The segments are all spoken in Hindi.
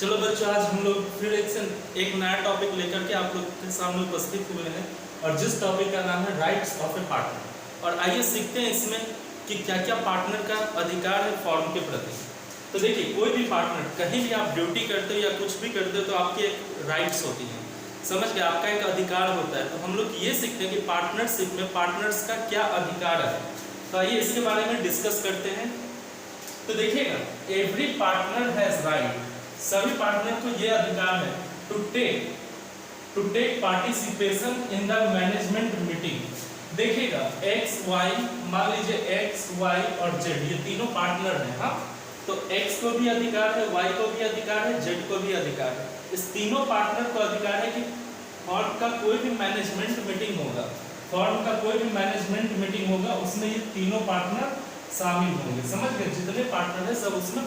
चलो बच्चों, आज हम लोग फिर एक नया टॉपिक लेकर के आप लोग के सामने उपस्थित हुए हैं और जिस टॉपिक का नाम है राइट्स ऑफ ए पार्टनर। और आइए सीखते हैं इसमें कि क्या क्या पार्टनर का अधिकार है फॉर्म के प्रति। तो देखिए, कोई भी पार्टनर कहीं भी आप ड्यूटी करते हो या कुछ भी करते हो तो आपकी एक राइट्स होती हैं, समझ गए, आपका एक अधिकार होता है। तो हम लोग ये सीखते हैं कि पार्टनरशिप में पार्टनर्स का क्या अधिकार है। तो आइए इसके बारे में डिस्कस करते हैं। तो देखिएगा, एवरी पार्टनर हैज राइट, सभी पार्टनर को यह अधिकार है to take participation in the management meeting. देखिएगा, एक्स वाई, मान लीजिए एक्स वाई और जेड, ये तीनों पार्टनर हैं। हाँ, तो एक्स को भी अधिकार है, वाई को भी अधिकार है, जेड को भी अधिकार है। इस तीनों पार्टनर को अधिकार है कि फॉर्म का कोई भी मैनेजमेंट मीटिंग होगा, फॉर्म का कोई भी मैनेजमेंट मीटिंग होगा, उसमें ये तीनों पार्टनर शामिल होंगे। समझ गए, जितने पार्टनर है सब उसमें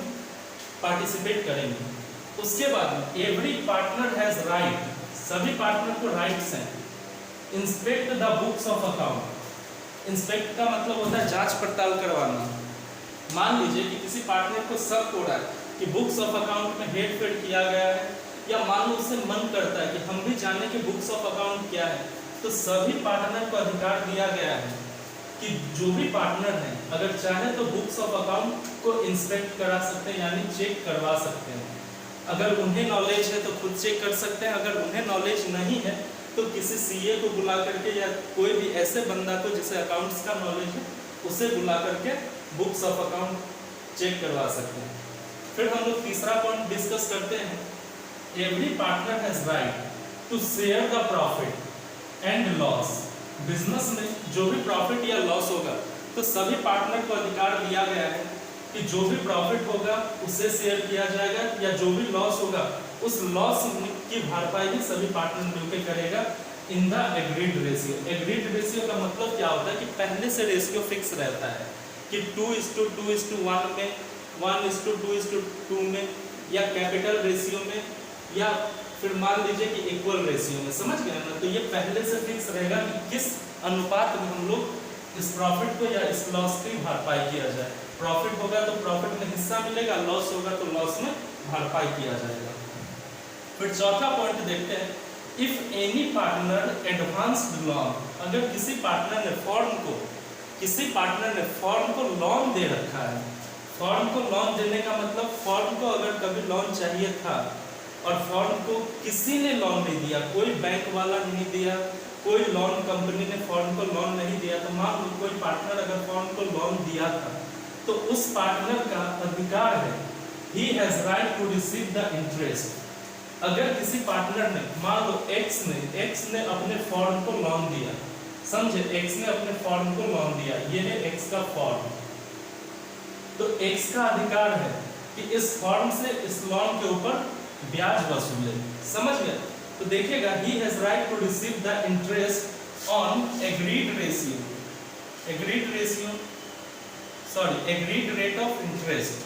पार्टिसिपेट करेंगे। उसके बाद एवरी पार्टनर हैज राइट, सभी पार्टनर को राइट्स हैं। Inspect the books of account, inspect का मतलब होता है जांच पड़ताल करवाना। मान लीजिए कि किसी पार्टनर को शक हो रहा है कि बुक्स ऑफ अकाउंट में हेरफेर किया गया है, या मान लो उससे मन करता है कि हम भी जाने कि बुक्स ऑफ अकाउंट क्या है, तो सभी पार्टनर को अधिकार दिया गया है कि जो भी पार्टनर है अगर चाहे तो बुक्स ऑफ अकाउंट को इंस्पेक्ट करा सकते हैं, यानी चेक करवा सकते हैं। अगर उन्हें नॉलेज है तो खुद चेक कर सकते हैं, अगर उन्हें नॉलेज नहीं है तो किसी सीए को बुला करके या कोई भी ऐसे बंदा को जिसे अकाउंट्स का नॉलेज है उसे बुला करके बुक्स ऑफ अकाउंट चेक करवा सकते हैं। फिर हम लोग तीसरा पॉइंट डिस्कस करते हैं। Every partner has right to share the profit and loss. Business में जो भी प्रॉफिट या लॉस होगा तो सभी पार्टनर को अधिकार दिया गया है कि जो भी प्रॉफिट होगा उससे शेयर किया जाएगा, या जो भी लॉस होगा उस लॉस की भरपाई भी सभी पार्टनर मिलकर करेगा in the agreed ratio. Agreed ratio का मतलब क्या होता है कि पहले से रेशियो फिक्स रहता है कि 2:2:1 में, 1:2:2 में, या कैपिटल रेशियो में, या फिर मान लीजिए कि इक्वल रेशियो में। समझ गए ना? तो ये पहले से फिक्स रहेगा कि किस अनुपात में हम लोग इस प्रॉफिट को या इस लॉस की भरपाई किया जाए। प्रॉफिट होगा तो प्रॉफिट में हिस्सा मिलेगा, लॉस होगा तो लॉस में भरपाई किया जाएगा। फिर चौथा पॉइंट देखते हैं। If any partner advanced loan, अगर किसी पार्टनर ने फॉर्म को लोन दे रखा है। फॉर्म को लोन देने का मतलब फॉर्म को अगर कभी लोन चाहिए था और फॉर्म को किसी ने लोन नहीं दिया, कोई बैंक वाला नहीं दिया, कोई लोन कंपनी ने फॉर्म को लोन नहीं दिया, तो मान लो कोई पार्टनर अगर फॉर्म को लोन दिया था तो उस पार्टनर का अधिकार है, he has right to receive the interest. अगर किसी पार्टनर ने, मान लो एक्स ने अपने फॉर्म को लोन दिया, समझे, एक्स ने अपने फॉर्म को लोन दिया, ये है एक्स का फॉर्म, तो एक्स का अधिकार है कि इस फॉर्म से इस लोन के ऊपर ब्याज वसूले। समझ गए? तो देखिएगा, he has right to receive the interest on agreed rate of interest.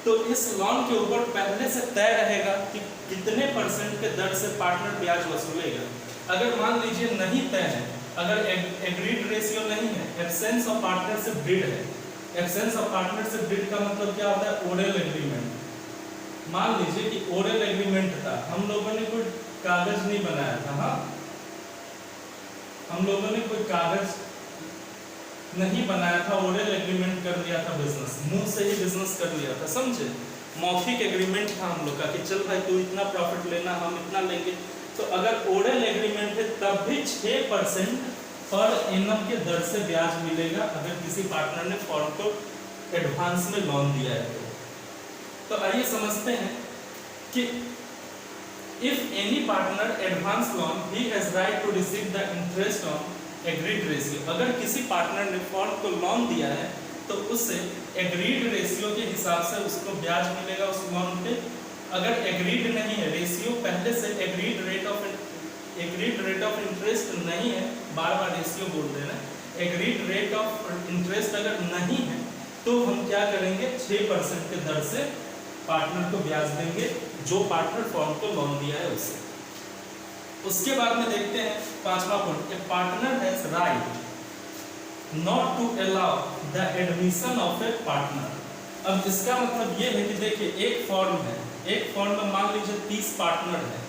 तो इस लोन के ऊपर पहले से तय रहेगा कि कितने % के दर से पार्टनर ब्याज वसूलेगा। अगर मान लीजिए नहीं तय है, अगर एग्रीड रेशियो नहीं है, एब्सेंस ऑफ पार्टनरशिप बिड है। एब्सेंस ऑफ पार्टनरशिप बिड का मतलब क्या होता है? Oral agreement. मान लीजिए कि ओरल एग्रीमेंट था, हम लोगों ने कोई कागज नहीं बनाया था। हाँ, हम लोगों ने कोई कागज नहीं बनाया था, ओरल एग्रीमेंट कर लिया था, बिजनेस मुंह से ही बिजनेस कर लिया था। समझे? मौखिक एग्रीमेंट था हम लोग का कि चल भाई तू इतना प्रॉफिट लेना, हम इतना लेंगे। तो अगर ओरल एग्रीमेंट है तब भी 6% पर एनम के दर से ब्याज मिलेगा अगर किसी पार्टनर ने फॉर्म को एडवांस में लोन दिया है। तो आइए समझते हैं कि if any partner advance loan, he has right to receive the interest on agreed ratio. अगर किसी पार्टनर ने फॉर्म को लोन दिया है तो उससे एग्रीड रेशियो के हिसाब से उसको ब्याज मिलेगा उस लोन पे। अगर एग्रीड नहीं है रेशियो, पहले से एग्रीड रेट ऑफ इंटरेस्ट नहीं है, बार बार रेशियो बोल देना, एग्रीड रेट ऑफ इंटरेस्ट अगर नहीं है तो हम क्या करेंगे? 6% के दर से पार्टनर को ब्याज देंगे, जो पार्टनर फॉर्म को लोन दिया है उससे। उसके बाद में देखते हैं पांचवा point. A partner has right not to allow the admission of a partner. अब इसका मतलब ये है कि देखिए एक फॉर्म है, एक फॉर्म में मान लीजिए 30 पार्टनर हैं,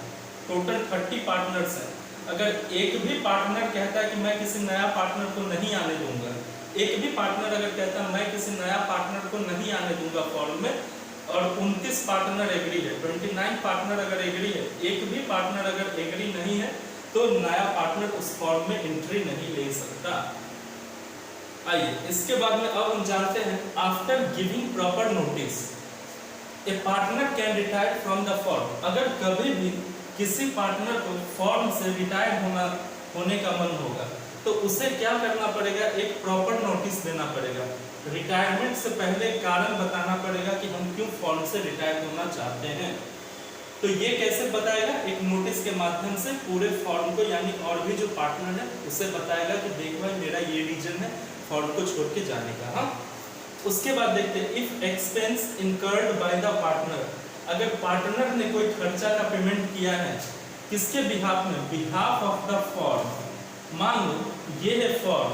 टोटल 30 पार्टनर्स हैं। अगर एक भी पार्टनर कहता है कि मैं किसी नया पार्टनर को नहीं आने दूंगा, एक भी पार्टनर अगर कहता है मैं किसी नया पार्टनर को नहीं आने दूंगा फॉर्म में, और 29 पार्टनर एग्री है, 29 पार्टनर अगर एग्री है, एक भी पार्टनर अगर एग्री नहीं है तो नया पार्टनर उस फॉर्म में एंट्री नहीं ले सकता। आइए इसके बाद में अब हम जानते हैं after giving proper notice A partner can retire from the form. अगर कभी भी किसी पार्टनर को फॉर्म से रिटायर होने का मन होगा तो उसे क्या करना पड़ेगा, एक प्रॉपर नोटिस देना पड़ेगा। रिटायरमेंट से पहले कारण बताना पड़ेगा कि हम क्यों फॉर्म से रिटायर होना चाहते हैं। तो ये कैसे बताएगा, एक नोटिस के माध्यम से पूरे फॉर्म को, यानी और भी जो पार्टनर है उसे बताएगा कि देख भाई मेरा ये रीजन है फॉर्म को छोड़ के जाने का। हाँ, उसके बाद देखते हैं if expense incurred by the partner. अगर पार्टनर ने कोई खर्चा का पेमेंट किया है, किसके बिहाफ में, बिहाफ ऑफ द फॉर्म। मान लो ये है फॉर्म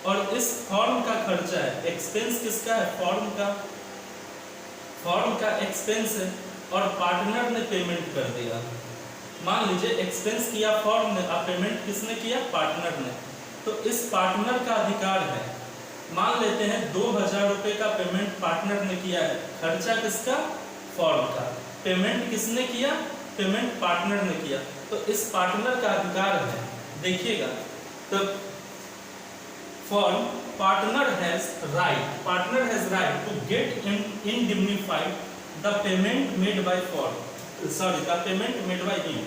और इस फॉर्म का खर्चा है, एक्सपेंस किसका है, फॉर्म का, फॉर्म का एक्सपेंस है और पार्टनर ने पेमेंट कर दिया। मान लीजिए एक्सपेंस किया फॉर्म ने, अब पेमेंट किसने किया, पार्टनर ने। तो इस पार्टनर का अधिकार है, मान लेते हैं 2000 रुपये का पेमेंट पार्टनर ने किया है, खर्चा किसका, फॉर्म का, पेमेंट किसने किया, पेमेंट पार्टनर ने किया। तो इस पार्टनर का अधिकार है, देखिएगा, तो firm partner has right to get indemnified the payment made by firm, sorry the payment made by him.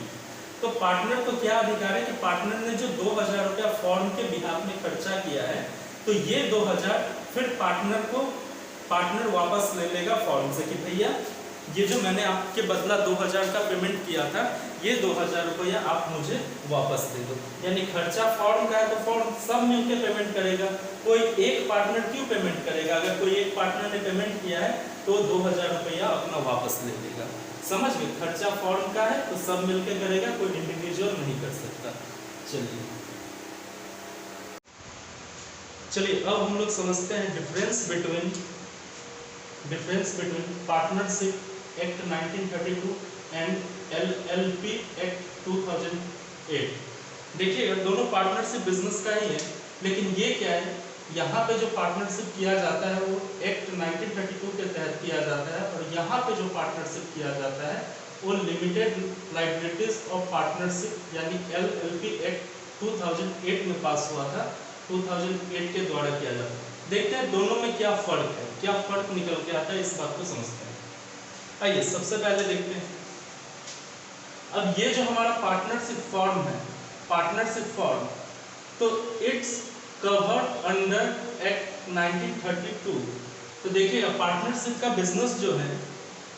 तो पार्टनर को क्या अधिकार है कि पार्टनर ने जो 2000 रुपया फॉर्म के बिहाफ में खर्चा किया है, तो ये 2000 फिर पार्टनर वापस ले लेगा फॉर्म से कि भैया ये जो मैंने आपके बदला 2000 का पेमेंट किया था, ये 2000 रुपया आप मुझे वापस दे दो। यानी खर्चा फॉर्म का है तो फॉर्म सब मिलकर पेमेंट करेगा, कोई एक पार्टनर क्यों पेमेंट करेगा। अगर कोई एक पार्टनर ने पेमेंट किया है तो 2000 रुपया अपना वापस ले लेगा। समझ गए, खर्चा फॉर्म का है तो सब मिलकर करेगा, कोई इंडिविजुअल नहीं कर सकता। चलिए अब हम लोग समझते हैं difference between partnership act 1932 and LLP act 2008। देखिएगा दोनों पार्टनरशिप बिजनेस का ही है, लेकिन ये क्या है, यहाँ पे जो पार्टनरशिप किया जाता है वो एक्ट 1932 के तहत किया जाता है, और यहाँ पे जो पार्टनरशिप किया जाता है वो लिमिटेड लायबिलिटीज ऑफ पार्टनरशिप यानी LLP एक्ट 2008 में पास हुआ था, 2008 के द्वारा किया जाता है। देखते हैं दोनों में क्या फर्क है, क्या फर्क निकल के आता है, इस बात को समझते हैं। आइए सबसे पहले देखते हैं, अब ये जो हमारा पार्टनरशिप फॉर्म है, पार्टनरशिप फॉर्म, तो इट्स कवर्ड अंडर एक्ट 1932। तो देखिएगा पार्टनरशिप का बिजनेस जो है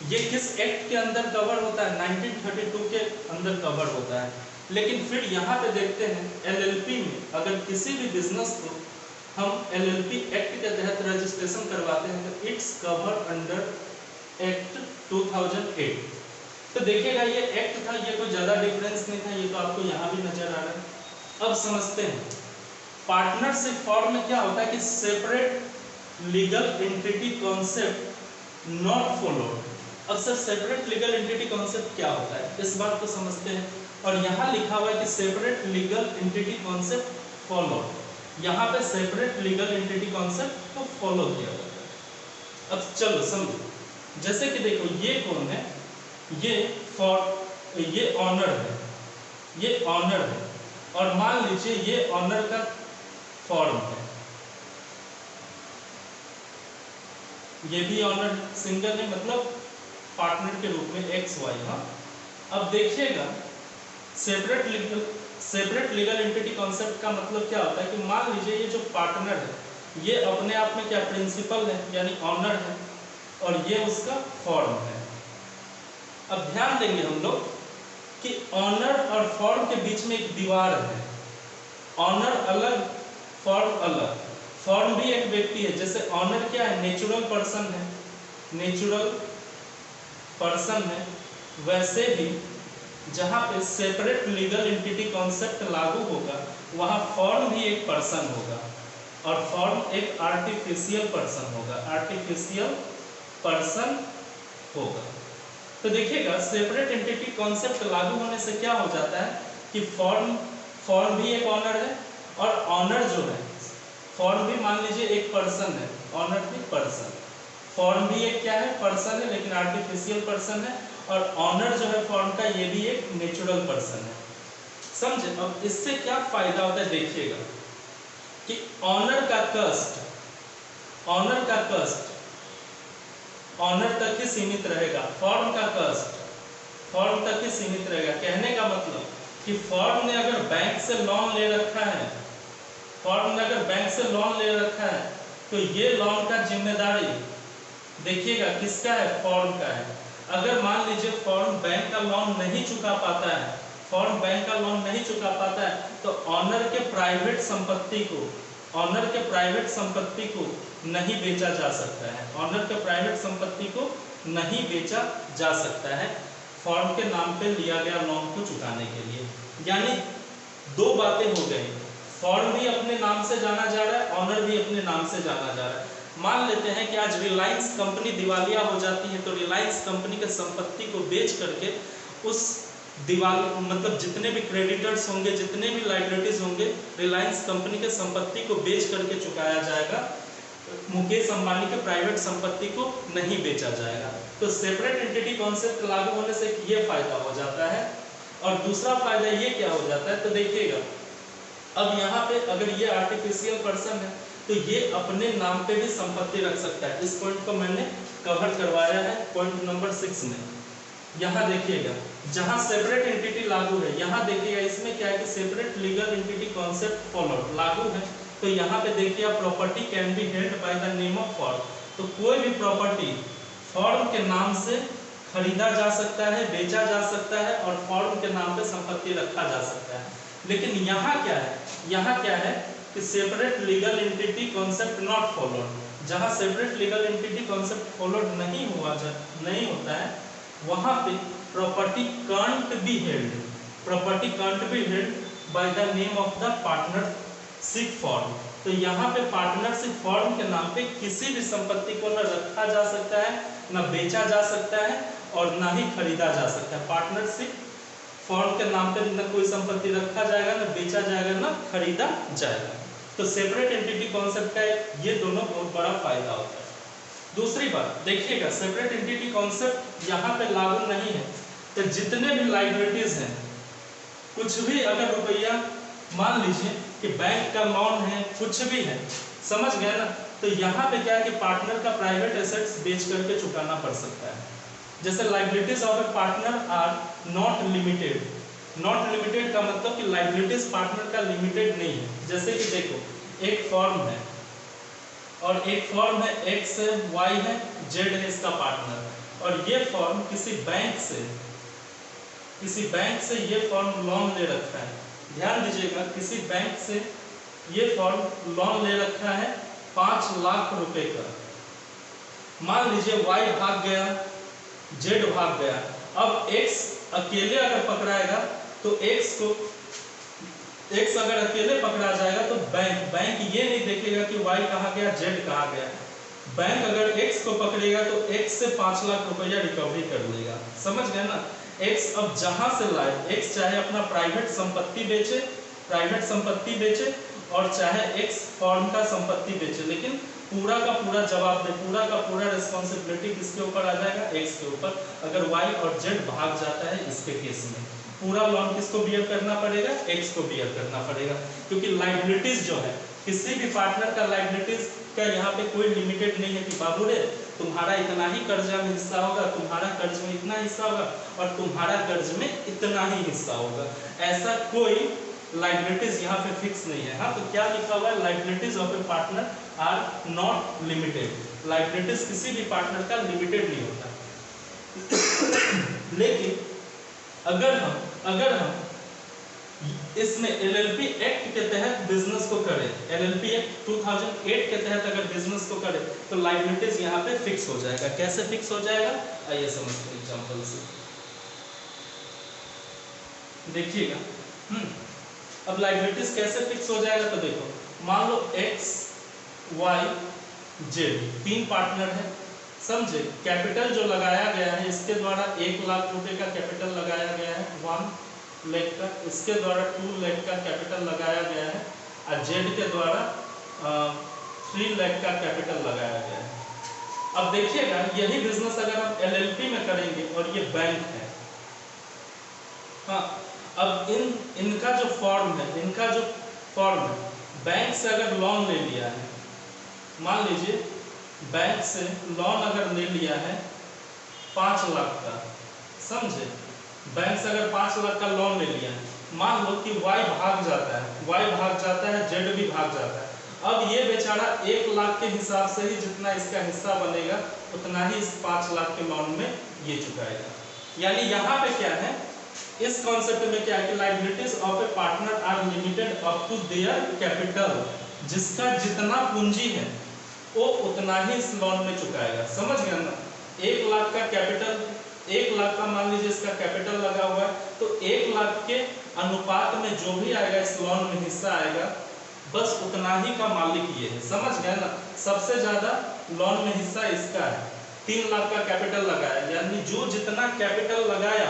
ये किस एक्ट के अंदर कवर होता है, 1932 के अंदर कवर होता है। लेकिन फिर यहाँ पे देखते हैं LLP में, अगर किसी भी बिजनेस को हम LLP एक्ट के तहत रजिस्ट्रेशन करवाते हैं तो इट्स कवर्ड अंडर एक्ट 2008। तो देखिएगा ये एक्ट था, ये कोई ज़्यादा डिफरेंस नहीं था, ये तो आपको यहाँ भी नजर आ रहा है। अब समझते हैं पार्टनरशिप फॉर्म में क्या होता है कि separate legal entity concept not followed. अब sir separate legal entity concept क्या होता है, इस बात को समझते हैं। और यहाँ लिखा हुआ है कि separate legal entity concept followed, यहाँ पे सेपरेट लीगल एंटिटी कॉन्सेप्ट को फॉलो किया जाता है। अब चलो समझो, जैसे कि देखो ये कौन है, ये ऑनर है, ये ऑनर है, और मान लीजिए ये ऑनर का फॉर्म है, ये भी ऑनर सिंगल है, मतलब पार्टनर के रूप में XY। हाँ, अब देखिएगा सेपरेट लीगल एंटिटी कॉन्सेप्ट का मतलब क्या होता है कि मान लीजिए ये जो पार्टनर है ये अपने आप में क्या प्रिंसिपल है यानी ऑनर है, और ये उसका फॉर्म है। अब ध्यान देंगे हम लोग कि ऑनर और फॉर्म के बीच में एक दीवार है, ऑनर अलग फॉर्म अलग। फॉर्म भी एक व्यक्ति है, जैसे ऑनर क्या है, नेचुरल पर्सन है, नेचुरल पर्सन है, वैसे ही जहाँ पे सेपरेट लीगल एंटिटी कॉन्सेप्ट लागू होगा वहाँ फॉर्म भी एक पर्सन होगा, और फॉर्म एक आर्टिफिशियल पर्सन होगा, आर्टिफिशियल पर्सन होगा। तो देखिएगा सेपरेट एंटिटी कॉन्सेप्ट लागू होने से क्या हो जाता है कि फॉर्म भी एक ऑनर है, और ऑनर जो है, फॉर्म भी मान लीजिए एक पर्सन है, ऑनर भी पर्सन, फॉर्म भी एक क्या है, पर्सन है लेकिन आर्टिफिशियल पर्सन है, और ऑनर जो है फॉर्म का ये भी एक नेचुरल पर्सन है। समझे? अब इससे क्या फायदा होता है देखिएगा कि ऑनर का कस्ट ऑनर तक ही सीमित रहेगा, फॉर्म का कस्ट फॉर्म तक ही सीमित रहेगा। कहने का मतलब कि फॉर्म ने अगर बैंक से लोन ले रखा है, तो ये लोन का जिम्मेदारी देखिएगा किसका है, फॉर्म का है। अगर मान लीजिए फॉर्म बैंक का लोन नहीं चुका पाता है, तो ऑनर के प्राइवेट संपत्ति को नहीं बेचा जा सकता है, फॉर्म के नाम पे लिया गया लोन को चुकाने के लिए। यानी दो बातें हो गई, फॉर्म भी अपने नाम से जाना जा रहा है, ऑनर भी अपने नाम से जाना जा रहा है। मान लेते हैं कि आज रिलायंस कंपनी दिवालिया हो जाती है, तो रिलायंस कंपनी के संपत्ति को बेच करके उस मतलब जितने भी क्रेडिटर्स होंगे, जितने भी लायबिलिटीज होंगे, रिलायंस कंपनी के संपत्ति को बेच करके चुकाया जाएगा, मुकेश अंबानी के प्राइवेट संपत्ति को नहीं बेचा जाएगा। तो सेपरेट एंटिटी कॉन्सेप्ट लागू होने से ये फायदा हो जाता है। और दूसरा फायदा ये क्या हो जाता है, तो देखिएगा अब यहाँ पे अगर ये आर्टिफिशियल पर्सन है तो ये अपने नाम पे भी संपत्ति रख सकता है। इस पॉइंट को मैंने कवर करवाया है पॉइंट नंबर 6 में। यहाँ देखिएगा जहाँ सेपरेट एंटिटी लागू है, यहाँ देखिएगा इसमें क्या है कि separate legal entity concept followed लागू है। तो यहाँ पे देखिए property can be held by the name of form, तो कोई भी प्रॉपर्टी फॉर्म के नाम से खरीदा जा सकता है, बेचा जा सकता है, और फॉर्म के नाम पे संपत्ति रखा जा सकता है। लेकिन यहाँ क्या है कि separate legal entity concept not followed. जहाँ separate legal entity concept followed नहीं होता है, वहाँ पे property can't be held by the name of the partnership firm. तो यहाँ पे पार्टनरशिप फॉर्म के नाम पे किसी भी संपत्ति को न रखा जा सकता है, न बेचा जा सकता है, और न ही खरीदा जा सकता है। पार्टनरशिप फॉर्म के नाम पे न कोई संपत्ति रखा जाएगा, न बेचा जाएगा, न खरीदा जाएगा। तो सेपरेट एंटिटी कॉन्सेप्ट का ये दोनों बहुत बड़ा फायदा होता है। दूसरी बात देखिएगा, सेपरेट एंटिटी कॉन्सेप्ट यहाँ पे लागू नहीं है, तो जितने भी लायबिलिटीज हैं, कुछ भी अगर रुपया मान लीजिए कि बैंक का लोन है, कुछ भी है, समझ गए ना, तो यहाँ पे क्या है कि पार्टनर का प्राइवेट एसेट्स बेच करके चुकाना पड़ सकता है। जैसे liabilities of a partner are not limited का मतलब कि लायबिलिटीज पार्टनर का लिमिटेड नहीं है। जैसे कि देखो एक फॉर्म है और एक फॉर्म है एक्स है, वाई है, जेड है इसका पार्टनर, और ये फॉर्म किसी बैंक से ये फॉर्म लोन ले रखा है। ध्यान दीजिएगा, किसी बैंक से ये फॉर्म लोन ले रखा है 5 लाख रुपए का। मान लीजिए वाई भाग गया, जेड भाग गया, अब एक्स अकेले अगर पकड़ाएगा तो एक्स अगर अकेले पकड़ा जाएगा तो बैंक ये नहीं देखेगा कि वाई कहाँ गया, जेड कहाँ गया। बैंक अगर एक्स को पकड़ेगा तो एक्स से 5 लाख रुपया रिकवरी कर लेगा। समझ गए ना? एक्स अब जहां से लाए, एक्स चाहे अपना प्राइवेट संपत्ति बेचे और चाहे एक्स फॉर्म का संपत्ति बेचे, लेकिन पूरा का पूरा जवाब दे, पूरा का पूरा रिस्पॉन्सिबिलिटी किसके ऊपर आ जाएगा, एक्स के ऊपर। अगर वाई और जेड भाग जाता है इसके केस में पूरा लोन किसको बियर करना पड़ेगा, एक्स को बियर करना पड़ेगा। क्योंकि लायबिलिटीज जो है, किसी भी पार्टनर का लायबिलिटीज का यहाँ पे कोई लिमिटेड नहीं है कि बाबू रे तुम्हारा इतना ही कर्जा में हिस्सा होगा, तुम्हारा कर्ज में इतना हिस्सा होगा और तुम्हारा कर्ज में इतना ही हिस्सा होगा। ऐसा कोई लायबिलिटीज यहाँ पे फिक्स नहीं है। हाँ, तो क्या लिखा हुआ है, liabilities of a partner are not limited. Liabilities किसी भी पार्टनर का लिमिटेड नहीं होता। लेकिन अगर हम इसमें एलएलपी एक्ट के तहत बिजनेस को करें, एलएलपी एक्ट 2008 के तहत अगर बिजनेस को करें तो लायबिलिटीज यहाँ पे फिक्स हो जाएगा। कैसे फिक्स हो जाएगा, आइए समझते हैं एग्जांपल से। देखिएगा अब लायबिलिटीज कैसे फिक्स हो जाएगा, तो देखो मान लो एक्स वाई जेड 3 पार्टनर है, समझे। कैपिटल जो लगाया गया है इसके द्वारा 1 लाख रुपए का कैपिटल लगाया गया है 1 लाख का, इसके द्वारा 2 लाख का कैपिटल लगाया गया है और जेड के द्वारा 3 लाख का कैपिटल लगाया गया है। अब देखिएगा यही बिजनेस अगर हम एलएलपी में करेंगे और ये बैंक है, हाँ, अब इनका जो फॉर्म है, बैंक से अगर लोन ले लिया है, मान लीजिए बैंक से लोन अगर ले लिया है 5 लाख का, समझे, बैंक से अगर 5 लाख का लोन ले लिया है, मान लो कि वाई भाग जाता है, जेड भी भाग जाता है। अब ये बेचारा 1 लाख के हिसाब से ही जितना इसका हिस्सा बनेगा उतना ही इस 5 लाख के लोन में ये चुकाएगा। यानी यहाँ पे क्या है, इस कॉन्सेप्ट में क्या है कि liabilities of a partner are limited up to their capital, जिसका जितना पूंजी है वो उतना ही इस लोन में चुकाएगा। समझ गया ना। 1 लाख का कैपिटल, 1 लाख का मान लीजिए इसका कैपिटल लगा हुआ है, तो 1 लाख के अनुपात में जो भी आएगा इस लोन में हिस्सा आएगा, बस उतना ही का मालिक ये है। समझ गया ना। सबसे ज्यादा लोन में हिस्सा इसका है, 3 लाख का कैपिटल लगाया, यानी जो जितना कैपिटल लगाया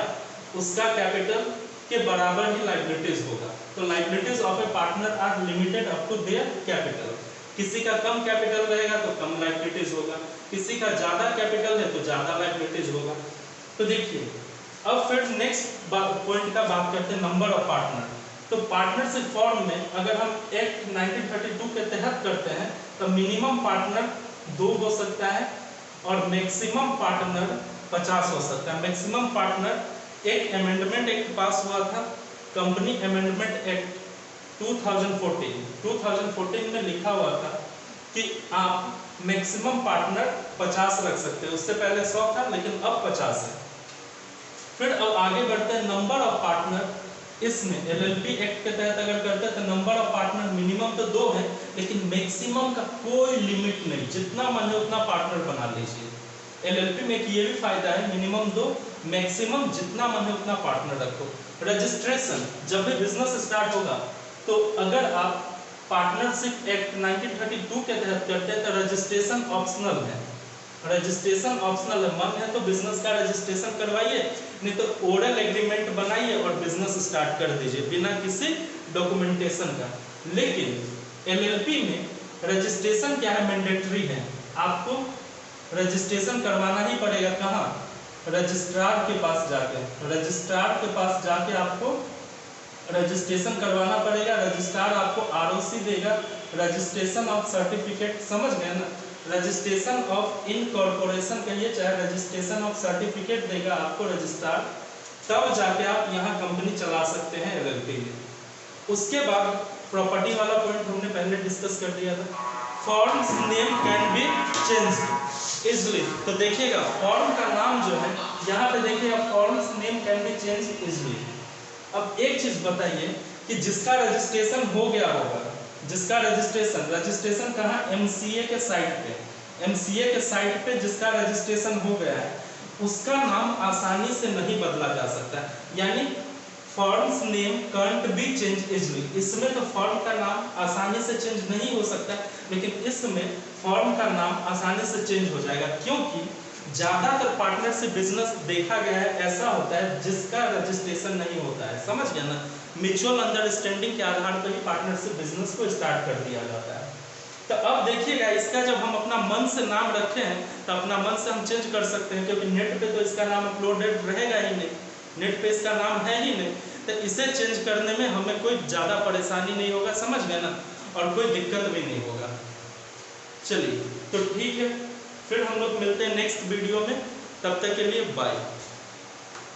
उसका कैपिटल के बराबर ही लायबिलिटीज होगा। तो liabilities of a partner are limited up to their capital. किसी का कम कैपिटल रहेगा तो कम लायबिलिटीज होगा, किसी का ज्यादा कैपिटल है तो ज्यादा लायबिलिटीज होगा। तो देखिए अब फिर नेक्स्ट पॉइंट का बात करते हैं, नंबर ऑफ पार्टनर। तो पार्टनरशिप फॉर्म में अगर हम एक्ट 1932 के तहत करते हैं तो मिनिमम पार्टनर 2 हो सकता है और मैक्सिमम पार्टनर 50 हो सकता है। मैक्सिमम पार्टनर, एक अमेंडमेंट एक्ट पास हुआ था, कंपनी अमेंडमेंट एक्ट 2014 में लिखा हुआ था कि आप मैक्सिमम पार्टनर 50 रख सकते हैं। उससे पहले 100 था लेकिन अब 50 है। फिर अब आगे बढ़ते हैं नंबर ऑफ पार्टनर। इसमें एलएलपी एक्ट के तहत अगर करते हैं तो नंबर ऑफ पार्टनर मिनिमम तो 2 है लेकिन मैक्सिमम का कोई लिमिट नहीं, जितना मन है उतना पार्टनर बना लीजिए। एलएलपी में एक ये भी फायदा है, मिनिमम 2, मैक्सिमम जितना मन है उतना पार्टनर रखो। रजिस्ट्रेशन, जब भी बिजनेस स्टार्ट होगा तो अगर आप पार्टनरशिप एक्ट 1932 के तहत करते हैं तो रजिस्ट्रेशन ऑप्शनल है। रजिस्ट्रेशन ऑप्शनल है, मन है तो बिजनेस का रजिस्ट्रेशन करवाइए, नहीं तो ओरल एग्रीमेंट बनाइए और बिजनेस स्टार्ट कर दीजिए बिना किसी डॉक्यूमेंटेशन का। लेकिन एलएलपी में रजिस्ट्रेशन क्या है, मैंडेटरी है, आपको रजिस्ट्रेशन करवाना ही पड़ेगा। कहाँ? रजिस्ट्रार के पास जाके, रजिस्ट्रार के पास जाके आपको रजिस्ट्रेशन करवाना पड़ेगा। रजिस्ट्रार आपको आरओसी देगा, रजिस्ट्रेशन ऑफ सर्टिफिकेट, समझ गए ना, रजिस्ट्रेशन ऑफ इनकॉर्पोरेशन कहिए चाहे रजिस्ट्रेशन ऑफ सर्टिफिकेट देगा आपको रजिस्ट्रार, तब जाके आप यहाँ कंपनी चला सकते हैं एलएलपी में। उसके बाद प्रॉपर्टी वाला पॉइंट हमने पहले डिस्कस कर दिया था, forms name can be change easily. तो देखिएगा फॉर्म का नाम जो है यहाँ पे देखिएगा, forms name can be change easily. अब एक चीज बताइए कि जिसका रजिस्ट्रेशन हो गया होगा, जिसका रजिस्ट्रेशन कहाँ, एमसीए के साइट पे, एमसीए के साइट पे जिसका रजिस्ट्रेशन हो गया है उसका नाम आसानी से नहीं बदला जा सकता। यानी forms name can't be change easily. इसमें तो फॉर्म का नाम आसानी से चेंज नहीं हो सकता, लेकिन इसमें फॉर्म का नाम आसानी से चेंज हो जाएगा, क्योंकि ज्यादातर पार्टनरशिप बिजनेस देखा गया है ऐसा होता है जिसका रजिस्ट्रेशन नहीं होता है। समझ गया ना। म्यूचुअल अंडरस्टैंडिंग के आधार पर ही पार्टनरशिप बिजनेस को स्टार्ट कर दिया जाता है। तो अब देखिएगा इसका जब हम अपना मन से नाम रखे हैं तो अपना मन से हम चेंज कर सकते हैं, क्योंकि नेट पे तो इसका नाम अपलोडेड रहेगा ही नहीं, नेट पे इसका नाम है ही नहीं। तो इसे चेंज करने में हमें कोई ज़्यादा परेशानी नहीं होगा, समझ गए ना, और कोई दिक्कत भी नहीं होगा। चलिए तो ठीक है, फिर हम लोग मिलते हैं नेक्स्ट वीडियो में, तब तक के लिए बाय।